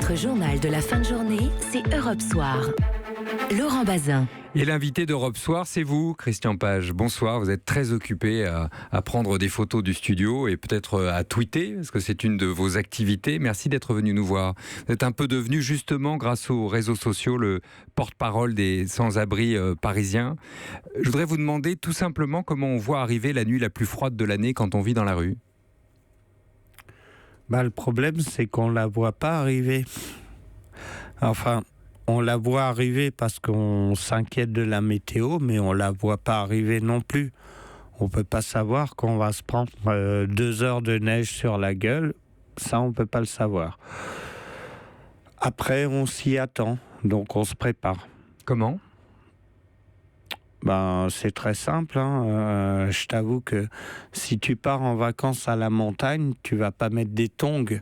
Votre journal de la fin de journée, c'est Europe Soir. Laurent Bazin. Et l'invité d'Europe Soir, c'est vous, Christian Page. Bonsoir, vous êtes très occupé à prendre des photos du studio et peut-être à tweeter, parce que c'est une de vos activités. Merci d'être venu nous voir. Vous êtes un peu devenu, justement, grâce aux réseaux sociaux, le porte-parole des sans-abri parisiens. Je voudrais vous demander tout simplement comment on voit arriver la nuit la plus froide de l'année quand on vit dans la rue. Le problème, c'est qu'on ne la voit pas arriver. Enfin, on la voit arriver parce qu'on s'inquiète de la météo, mais on ne la voit pas arriver non plus. On ne peut pas savoir qu'on va se prendre 2 heures de neige sur la gueule. Ça, on ne peut pas le savoir. Après, on s'y attend, donc on se prépare. Comment ? C'est très simple. Je t'avoue que si tu pars en vacances à la montagne, tu vas pas mettre des tongs.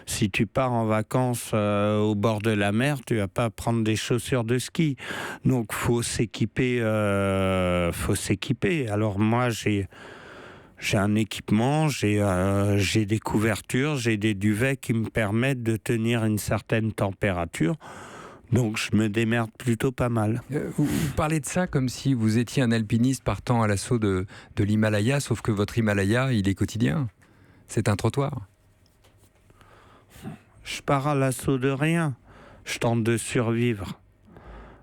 Si tu pars en vacances au bord de la mer, tu vas pas prendre des chaussures de ski. Donc faut s'équiper. Alors moi j'ai un équipement, j'ai des couvertures, j'ai des duvets qui me permettent de tenir une certaine température. Donc je me démerde plutôt pas mal. Vous parlez de ça comme si vous étiez un alpiniste partant à l'assaut de l'Himalaya, sauf que votre Himalaya, il est quotidien. C'est un trottoir. Je pars à l'assaut de rien. Je tente de survivre.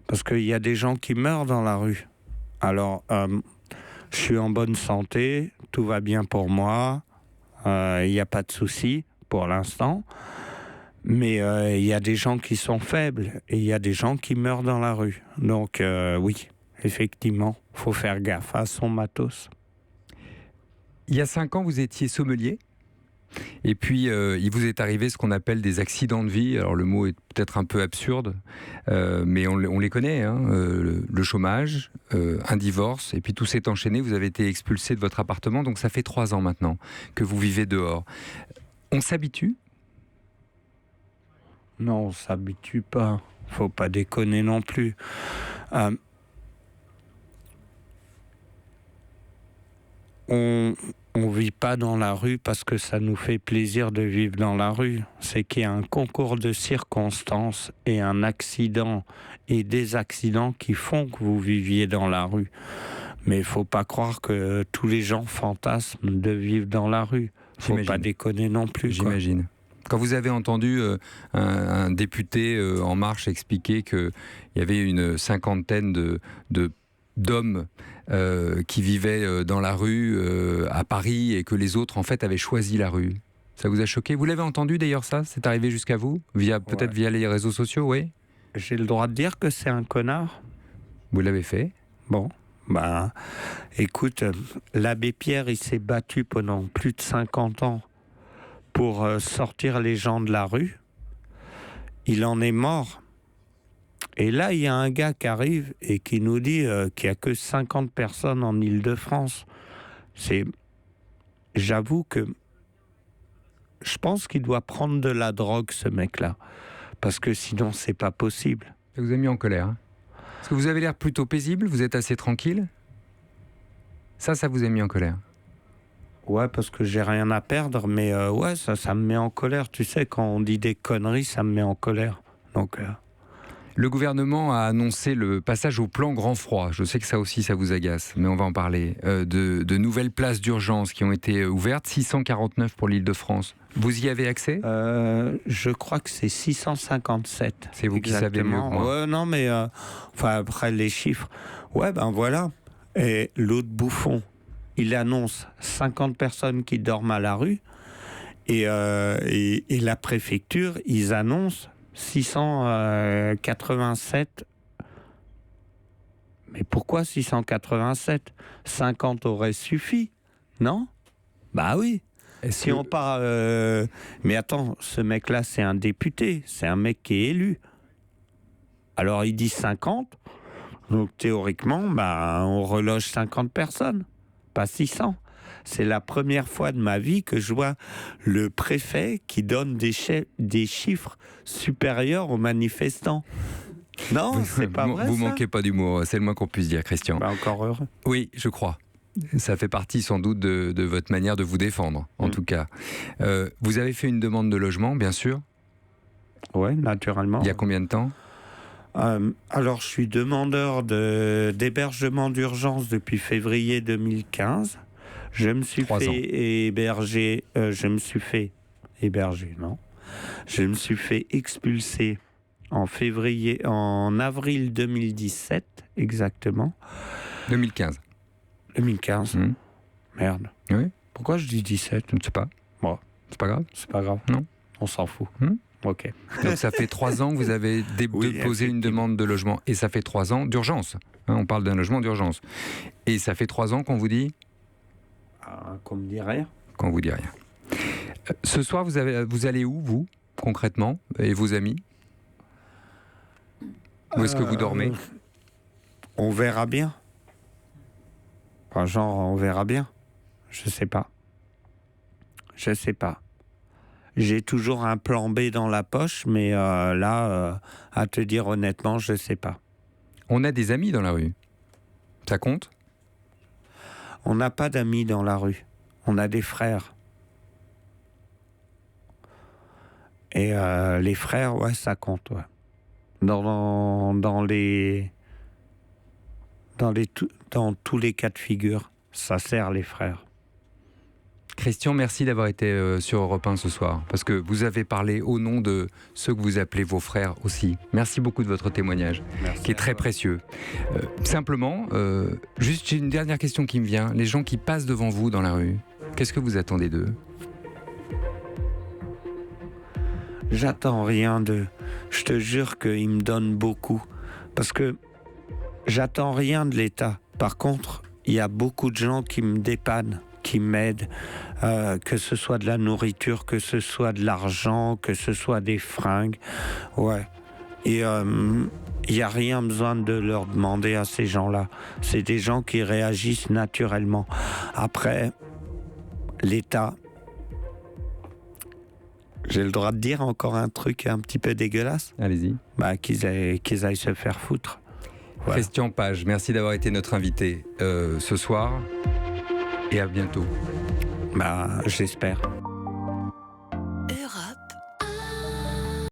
Parce qu'il y a des gens qui meurent dans la rue. Alors, je suis en bonne santé, tout va bien pour moi, il n'y a pas de souci pour l'instant. Mais il y a des gens qui sont faibles et il y a des gens qui meurent dans la rue. Donc oui, effectivement, il faut faire gaffe à son matos. Il y a 5 ans, vous étiez sommelier. Et puis, il vous est arrivé ce qu'on appelle des accidents de vie. Alors, le mot est peut-être un peu absurde, mais on les connaît. Le chômage, un divorce, et puis tout s'est enchaîné. Vous avez été expulsé de votre appartement. Donc, ça fait 3 ans maintenant que vous vivez dehors. On s'habitue ? Non, on s'habitue pas. Faut pas déconner non plus. On vit pas dans la rue parce que ça nous fait plaisir de vivre dans la rue. C'est qu'il y a un concours de circonstances et un accident et des accidents qui font que vous viviez dans la rue. Mais il faut pas croire que tous les gens fantasment de vivre dans la rue. Faut pas déconner non plus. J'imagine. Quand vous avez entendu un député En Marche expliquer qu'il y avait une cinquantaine d'hommes qui vivaient dans la rue à Paris et que les autres en fait avaient choisi la rue, ça vous a choqué ? Vous l'avez entendu d'ailleurs ça ? C'est arrivé jusqu'à vous ? Peut-être via les réseaux sociaux, oui ? J'ai le droit de dire que c'est un connard ? Vous l'avez fait ? Bon, écoute, l'abbé Pierre, il s'est battu pendant plus de 50 ans pour sortir les gens de la rue. Il en est mort. Et là, il y a un gars qui arrive et qui nous dit qu'il n'y a que 50 personnes en Île-de-France. J'avoue que je pense qu'il doit prendre de la drogue, ce mec-là. Parce que sinon, c'est pas possible. Ça vous a mis en colère, hein ? Parce que vous avez l'air plutôt paisible, vous êtes assez tranquille. Ça vous a mis en colère ? Ouais, parce que j'ai rien à perdre, mais ça me met en colère. Tu sais, quand on dit des conneries, ça me met en colère. Donc, Le gouvernement a annoncé le passage au plan grand froid. Je sais que ça aussi, ça vous agace, mais on va en parler. De nouvelles places d'urgence qui ont été ouvertes, 649 pour l'Île-de-France. Vous y avez accès ? Je crois que c'est 657. C'est vous qui savez mieux que moi. Ouais, non, mais après les chiffres. Ouais, voilà. Et l'autre bouffon, il annonce 50 personnes qui dorment à la rue et la préfecture, ils annoncent 687. Mais pourquoi 687 ? 50 aurait suffi, non ? Bah oui. Si on part... Mais attends, ce mec-là, c'est un député, c'est un mec qui est élu. Alors il dit 50, donc théoriquement, on reloge 50 personnes. Pas 600. C'est la première fois de ma vie que je vois le préfet qui donne des chiffres supérieurs aux manifestants. Non, c'est pas vrai. Vous manquez pas d'humour, c'est le moins qu'on puisse dire, Christian. Encore heureux. Oui, je crois. Ça fait partie sans doute de votre manière de vous défendre, en tout cas. Vous avez fait une demande de logement, bien sûr ? Ouais, naturellement. Il y a combien de temps ? Alors, je suis demandeur d'hébergement d'urgence depuis février 2015. Je me suis fait héberger. Je me suis fait expulser en avril 2017, exactement. 2015. 2015. Merde. Oui. Pourquoi je dis 17 ? Je ne sais pas. Bon. C'est pas grave. C'est pas grave. Non. On s'en fout. Ok. Donc ça fait 3 ans que vous avez déposé une demande de logement. Et ça fait 3 ans d'urgence. On parle d'un logement d'urgence. Et ça fait 3 ans qu'on vous dit... Qu'on me dit rien. Qu'on vous dit rien. Ce soir, vous allez où, vous, concrètement, et vos amis ? Où est-ce que vous dormez ? On verra bien. Enfin, genre, on verra bien. Je sais pas. J'ai toujours un plan B dans la poche, mais là, à te dire honnêtement, je sais pas. On a des amis dans la rue. Ça compte ? On n'a pas d'amis dans la rue. On a des frères. Et les frères, ouais, ça compte, ouais. Dans tous les cas de figure, ça sert les frères. Christian, merci d'avoir été sur Europe 1 ce soir, parce que vous avez parlé au nom de ceux que vous appelez vos frères aussi. Merci beaucoup de votre témoignage, qui est très précieux. Simplement, juste j'ai une dernière question qui me vient. Les gens qui passent devant vous dans la rue, qu'est-ce que vous attendez d'eux ? J'attends rien d'eux. Je te jure qu'ils me donnent beaucoup. Parce que j'attends rien de l'État. Par contre, il y a beaucoup de gens qui me dépannent, qui m'aident, que ce soit de la nourriture, que ce soit de l'argent, que ce soit des fringues. Ouais. Et il n'y a rien besoin de leur demander à ces gens-là. C'est des gens qui réagissent naturellement. Après, l'État... J'ai le droit de dire encore un truc un petit peu dégueulasse ? Allez-y. Qu'ils aillent se faire foutre. Voilà. Christian Page, merci d'avoir été notre invité ce soir et à bientôt. J'espère.